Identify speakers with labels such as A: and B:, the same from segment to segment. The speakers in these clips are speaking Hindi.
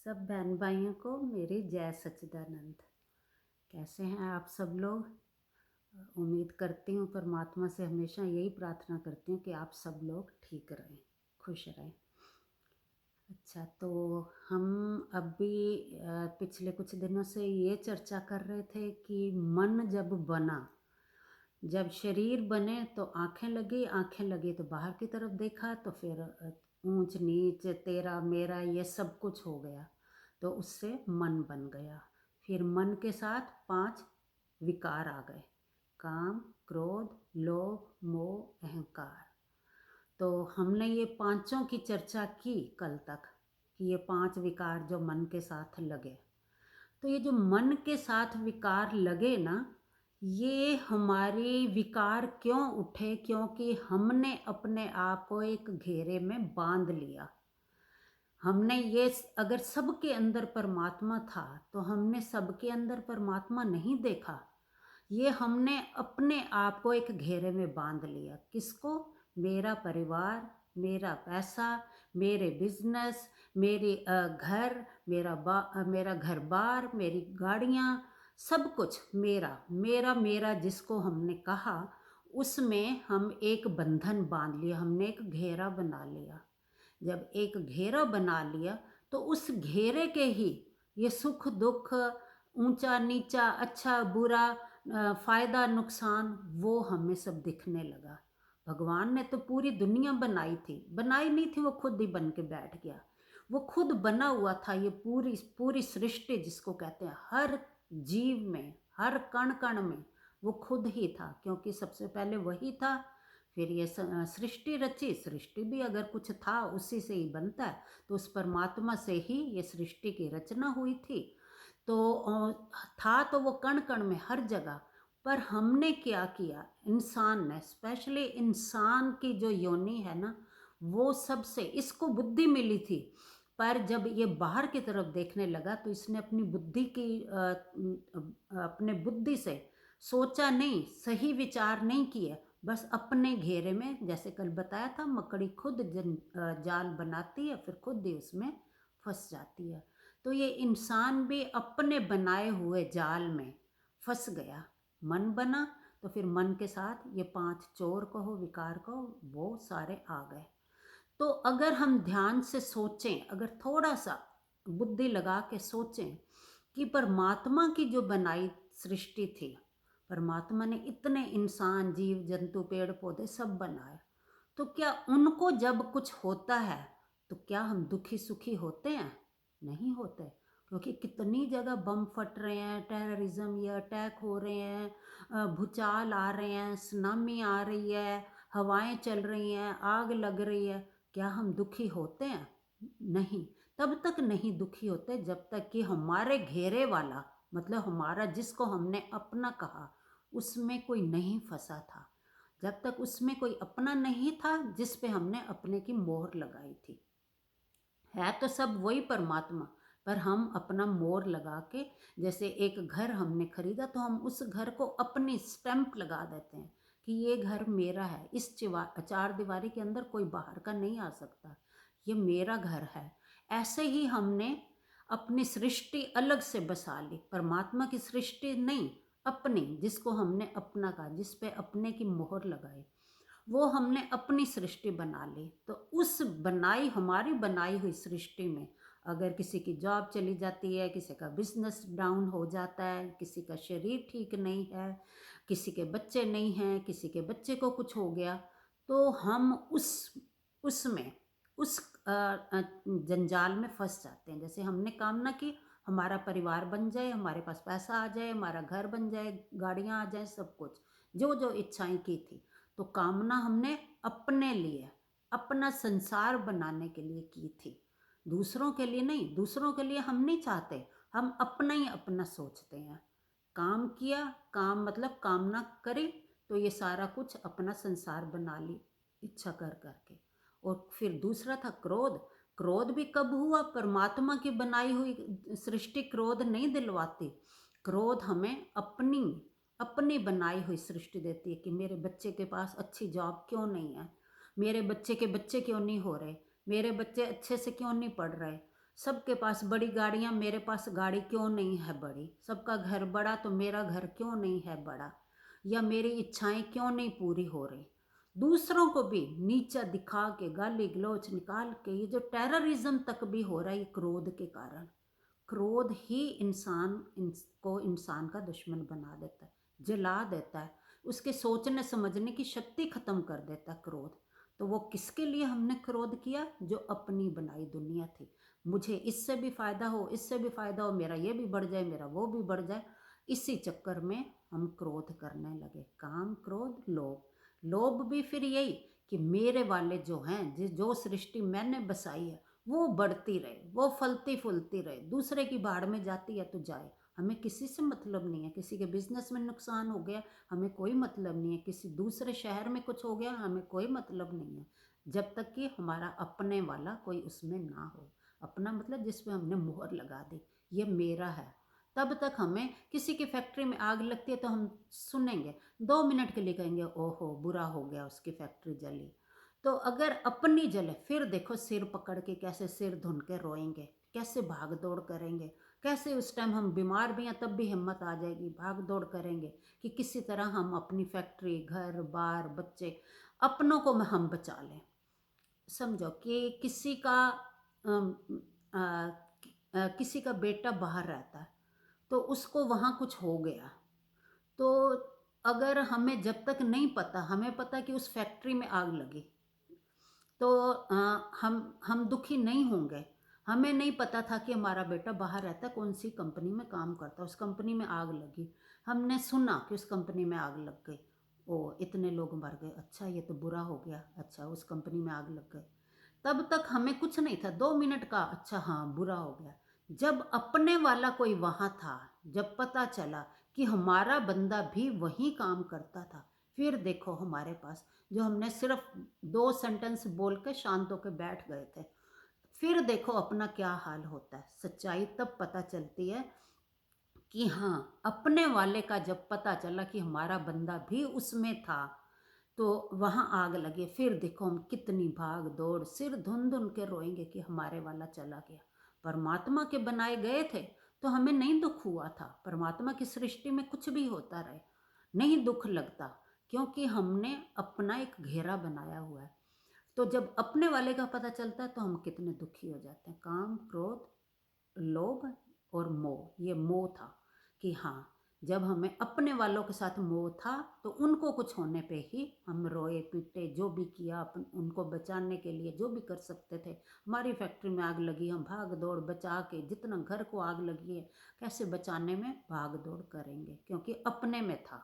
A: सब बहन भाइयों को मेरी जय सच्चिदानंद। कैसे हैं आप सब लोग? उम्मीद करती हूँ, परमात्मा से हमेशा यही प्रार्थना करती हूँ कि आप सब लोग ठीक रहें, खुश रहें। अच्छा, तो हम अभी पिछले कुछ दिनों से ये चर्चा कर रहे थे कि मन जब बना, जब शरीर बने तो आंखें लगी तो बाहर की तरफ देखा, तो फिर ऊंच नीच तेरा मेरा ये सब कुछ हो गया, तो उससे मन बन गया। फिर मन के साथ 5 विकार आ गए: काम, क्रोध, लोभ, मोह, अहंकार। तो हमने ये पांचों की चर्चा की कल तक कि ये 5 विकार जो मन के साथ लगे। तो ये जो मन के साथ विकार लगे ना, ये हमारी विकार क्यों उठे? क्योंकि हमने अपने आप को एक घेरे में बांध लिया। हमने ये अगर सबके अंदर परमात्मा था तो हमने सबके अंदर परमात्मा नहीं देखा। ये हमने अपने आप को एक घेरे में बांध लिया। किसको? मेरा परिवार, मेरा पैसा, मेरे बिजनेस, मेरी घर, मेरा घर बार, मेरी गाड़ियाँ, सब कुछ मेरा मेरा मेरा जिसको हमने कहा, उसमें हम एक बंधन बांध लिया, हमने एक घेरा बना लिया। जब एक घेरा बना लिया तो उस घेरे के ही ये सुख दुख, ऊंचा नीचा, अच्छा बुरा, फायदा नुकसान, वो हमें सब दिखने लगा। भगवान ने तो पूरी दुनिया बनाई थी, बनाई नहीं थी, वो खुद ही बन के बैठ गया। वो खुद बना हुआ था। ये पूरी पूरी सृष्टि जिसको कहते हैं, हर जीव में, हर कण कण में वो खुद ही था, क्योंकि सबसे पहले वही था। फिर ये सृष्टि रची। सृष्टि भी अगर कुछ था उसी से ही बनता है, तो उस परमात्मा से ही ये सृष्टि की रचना हुई थी। तो था तो वो कण कण में, हर जगह। पर हमने क्या किया? इंसान ने, स्पेशली इंसान की जो योनि है ना, वो सबसे इसको बुद्धि मिली थी। पर जब ये बाहर की तरफ देखने लगा तो इसने अपनी बुद्धि की अपने बुद्धि से सोचा नहीं, सही विचार नहीं किए, बस अपने घेरे में, जैसे कल बताया था, मकड़ी खुद जाल बनाती है, फिर खुद ही उसमें फंस जाती है। तो ये इंसान भी अपने बनाए हुए जाल में फंस गया। मन बना तो फिर मन के साथ ये 5 चोर कहो, विकार कहो, वो सारे आ गए। तो अगर हम ध्यान से सोचें, अगर थोड़ा सा बुद्धि लगा के सोचें कि परमात्मा की जो बनाई सृष्टि थी, परमात्मा ने इतने इंसान, जीव जंतु, पेड़ पौधे सब बनाए, तो क्या उनको जब कुछ होता है तो क्या हम दुखी सुखी होते हैं? नहीं होते। क्योंकि कितनी जगह बम फट रहे हैं, टेररिज्म, ये अटैक हो रहे हैं, भूचाल आ रहे हैं, सुनामी आ रही है, हवाएं चल रही हैं, आग लग रही है। क्या हम दुखी होते हैं? नहीं। तब तक नहीं दुखी होते जब तक कि हमारे घेरे वाला, मतलब हमारा, जिसको हमने अपना कहा, उसमें कोई नहीं फंसा था। जब तक उसमें कोई अपना नहीं था जिस पे हमने अपने की मोहर लगाई थी। है तो सब वही परमात्मा, पर हम अपना मोहर लगा के, जैसे एक घर हमने खरीदा तो हम उस घर को अपनी स्टैंप लगा देते हैं कि ये घर मेरा है, इस चार दीवारी के अंदर कोई बाहर का नहीं आ सकता, ये मेरा घर है। ऐसे ही हमने अपनी सृष्टि अलग से बसा ली, परमात्मा की सृष्टि नहीं, अपनी, जिसको हमने अपना कहा, जिस पे अपने की मोहर लगाई, वो हमने अपनी सृष्टि बना ली। तो उस बनाई, हमारी बनाई हुई सृष्टि में अगर किसी की जॉब चली जाती है, किसी का बिजनेस डाउन हो जाता है, किसी का शरीर ठीक नहीं है, किसी के बच्चे नहीं हैं, किसी के बच्चे को कुछ हो गया, तो हम उसमें उस जंजाल में फंस जाते हैं। जैसे हमने कामना की हमारा परिवार बन जाए, हमारे पास पैसा आ जाए, हमारा घर बन जाए, गाड़ियाँ आ जाए, सब कुछ, जो जो इच्छाएं की थी, तो कामना हमने अपने लिए, अपना संसार बनाने के लिए की थी, दूसरों के लिए नहीं। दूसरों के लिए हम नहीं चाहते, हम अपना ही अपना सोचते हैं। काम किया, काम मतलब कामना करी, तो ये सारा कुछ अपना संसार बना ली इच्छा कर करके। और फिर दूसरा था क्रोध। क्रोध भी कब हुआ? परमात्मा की बनाई हुई सृष्टि क्रोध नहीं दिलवाती। क्रोध हमें अपनी अपनी बनाई हुई सृष्टि देती है कि मेरे बच्चे के पास अच्छी जॉब क्यों नहीं है, मेरे बच्चे के बच्चे क्यों नहीं हो रहे, मेरे बच्चे अच्छे से क्यों नहीं पढ़ रहे, सबके पास बड़ी गाड़ियाँ, मेरे पास गाड़ी क्यों नहीं है बड़ी? सबका घर बड़ा तो मेरा घर क्यों नहीं है बड़ा? या मेरी इच्छाएं क्यों नहीं पूरी हो रही? दूसरों को भी नीचा दिखा के, गाली गलौच निकाल के, ये जो टेररिज्म तक भी हो रहा है, ये क्रोध के कारण। क्रोध ही को इंसान का दुश्मन बना देता है, जला देता है, उसके सोचने समझने की शक्ति खत्म कर देता है क्रोध। तो वो किसके लिए हमने क्रोध किया? जो अपनी बनाई दुनिया थी। मुझे इससे भी फायदा हो, इससे भी फायदा हो, मेरा ये भी बढ़ जाए, मेरा वो भी बढ़ जाए। इसी चक्कर में हम क्रोध करने लगे। काम, क्रोध, लोभ। लोभ भी फिर यही कि मेरे वाले जो हैं, जो सृष्टि मैंने बसाई है, वो बढ़ती रहे, वो फलती फूलती रहे। दूसरे की भाड़ में जाती है तो जाए, हमें किसी से मतलब नहीं है। किसी के बिजनेस में नुकसान हो गया, हमें कोई मतलब नहीं है। किसी दूसरे शहर में कुछ हो गया, हमें कोई मतलब नहीं है, जब तक कि हमारा अपने वाला कोई उसमें ना हो। अपना मतलब जिसमें हमने मोहर लगा दी, ये मेरा है। तब तक हमें किसी की फैक्ट्री में आग लगती है तो हम सुनेंगे, 2 मिनट के लिए कहेंगे ओहो बुरा हो गया, उसकी फैक्ट्री जली। तो अगर अपनी जले, फिर देखो सिर पकड़ के कैसे सिर धुन के रोएंगे, कैसे भाग दौड़ करेंगे, कैसे उस टाइम हम बीमार भी हैं तब भी हिम्मत आ जाएगी, भाग दौड़ करेंगे कि किसी तरह हम अपनी फैक्ट्री, घर बार, बच्चे, अपनों को हम बचा लें। समझो कि किसी का किसी का बेटा बाहर रहता है, तो उसको वहाँ कुछ हो गया, तो अगर हमें जब तक नहीं पता, हमें पता कि उस फैक्ट्री में आग लगी, तो हम दुखी नहीं होंगे। हमें नहीं पता था कि हमारा बेटा बाहर रहता है, कौन सी कंपनी में काम करता है, उस कंपनी में आग लगी। हमने सुना कि उस कंपनी में आग लग गई, ओ इतने लोग मर गए, अच्छा ये तो बुरा हो गया, अच्छा उस कंपनी में आग लग गई। तब तक हमें कुछ नहीं था, 2 मिनट का अच्छा हाँ बुरा हो गया। जब अपने वाला कोई वहाँ था, जब पता चला कि हमारा बंदा भी वहीं काम करता था, फिर देखो हमारे पास, जो हमने सिर्फ 2 सेंटेंस बोल के शांत होकर बैठ गए थे, फिर देखो अपना क्या हाल होता है। सच्चाई तब पता चलती है कि हाँ, अपने वाले का जब पता चला कि हमारा बंदा भी उसमें था, तो वहाँ आग लगे, फिर देखो हम कितनी भाग दौड़, सिर धुन धुन के रोएंगे कि हमारे वाला चला गया। परमात्मा के बनाए गए थे तो हमें नहीं दुख हुआ था। परमात्मा की सृष्टि में कुछ भी होता रहे, नहीं दुख लगता, क्योंकि हमने अपना एक घेरा बनाया हुआ है। तो जब अपने वाले का पता चलता है तो हम कितने दुखी हो जाते हैं। काम, क्रोध, लोभ और मोह, ये मोह था कि हाँ, जब हमें अपने वालों के साथ मोह था तो उनको कुछ होने पे ही हम रोए पीटे, जो भी किया अपन उनको बचाने के लिए जो भी कर सकते थे। हमारी फैक्ट्री में आग लगी, हम भाग दौड़ बचा के, जितना घर को आग लगी है कैसे बचाने में भाग दौड़ करेंगे, क्योंकि अपने में था।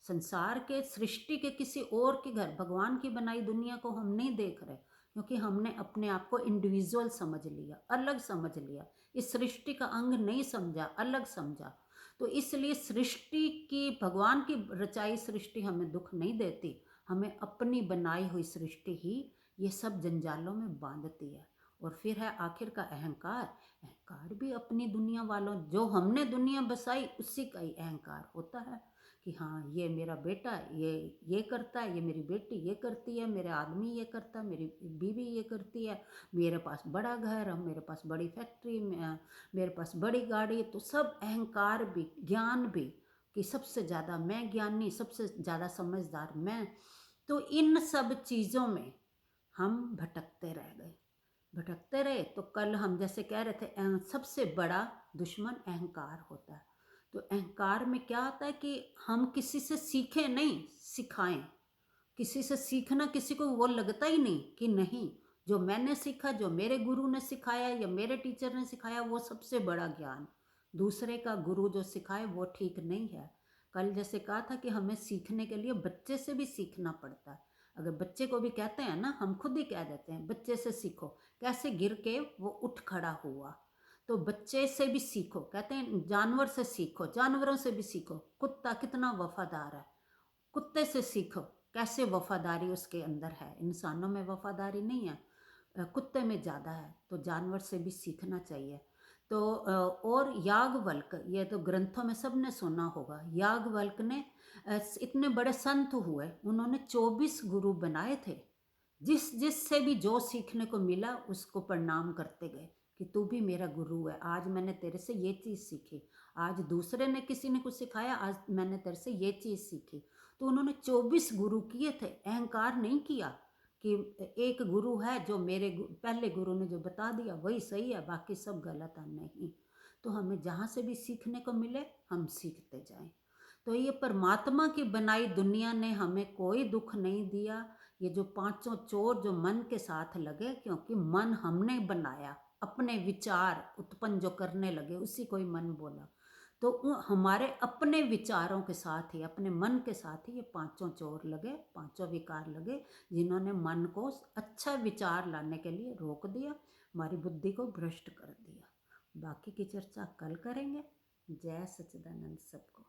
A: संसार के, सृष्टि के किसी और के घर, भगवान की बनाई दुनिया को हम नहीं देख रहे, क्योंकि हमने अपने आप को इंडिविजुअल समझ लिया, अलग समझ लिया, इस सृष्टि का अंग नहीं समझा, अलग समझा। तो इसलिए सृष्टि की, भगवान की रचाई सृष्टि हमें दुख नहीं देती, हमें अपनी बनाई हुई सृष्टि ही ये सब जंजालों में बांधती है। और फिर है आखिर का अहंकार। अहंकार भी अपनी दुनिया वालों, जो हमने दुनिया बसाई उसी का ही अहंकार होता है कि हाँ ये मेरा बेटा ये करता है, ये मेरी बेटी ये करती है, मेरे आदमी ये करता है, मेरी बीवी ये करती है, मेरे पास बड़ा घर है, मेरे पास बड़ी फैक्ट्री में, मेरे पास बड़ी गाड़ी। तो सब अहंकार भी, ज्ञान भी, कि सबसे ज़्यादा मैं ज्ञानी, सबसे ज़्यादा समझदार मैं। तो इन सब चीज़ों में हम भटकते रह गए, भटकते रहे। तो कल हम जैसे कह रहे थे, सबसे बड़ा दुश्मन अहंकार होता है। तो अहंकार में क्या होता है कि हम किसी से सीखें नहीं, सिखाएं। किसी से सीखना, किसी को वो लगता ही नहीं कि नहीं, जो मैंने सीखा, जो मेरे गुरु ने सिखाया या मेरे टीचर ने सिखाया, वो सबसे बड़ा ज्ञान। दूसरे का गुरु जो सिखाए वो ठीक नहीं है। कल जैसे कहा था कि हमें सीखने के लिए बच्चे से भी सीखना पड़ता है। अगर बच्चे को भी कहते हैं ना, हम खुद ही कह देते हैं बच्चे से सीखो, कैसे गिर के वो उठ खड़ा हुआ। तो बच्चे से भी सीखो, कहते हैं जानवर से सीखो, जानवरों से भी सीखो। कुत्ता कितना वफादार है, कुत्ते से सीखो कैसे वफादारी उसके अंदर है। इंसानों में वफादारी नहीं है, कुत्ते में ज़्यादा है। तो जानवर से भी सीखना चाहिए। तो और याज्ञवल्क्य, ये तो ग्रंथों में सबने सुना होगा, याज्ञवल्क्य ने इतने बड़े संत हुए, उन्होंने 24 गुरु बनाए थे। जिस जिस से भी जो सीखने को मिला उसको प्रणाम करते गए कि तू भी मेरा गुरु है, आज मैंने तेरे से ये चीज़ सीखी, आज दूसरे ने किसी ने कुछ सिखाया, आज मैंने तेरे से ये चीज़ सीखी। तो उन्होंने 24 गुरु किए थे, अहंकार नहीं किया कि एक गुरु है जो मेरे पहले गुरु ने जो बता दिया वही सही है, बाकी सब गलत है। नहीं, तो हमें जहाँ से भी सीखने को मिले हम सीखते जाएं। तो ये परमात्मा की बनाई दुनिया ने हमें कोई दुख नहीं दिया। ये जो पांचों चोर जो मन के साथ लगे, क्योंकि मन हमने बनाया, अपने विचार उत्पन्न जो करने लगे उसी को ही मन बोला। तो हमारे अपने विचारों के साथ ही, अपने मन के साथ ही ये पांचों चोर लगे, पांचों विकार लगे, जिन्होंने मन को अच्छा विचार लाने के लिए रोक दिया, हमारी बुद्धि को भ्रष्ट कर दिया। बाकी की चर्चा कल करेंगे। जय सच्चिदानंद सबको।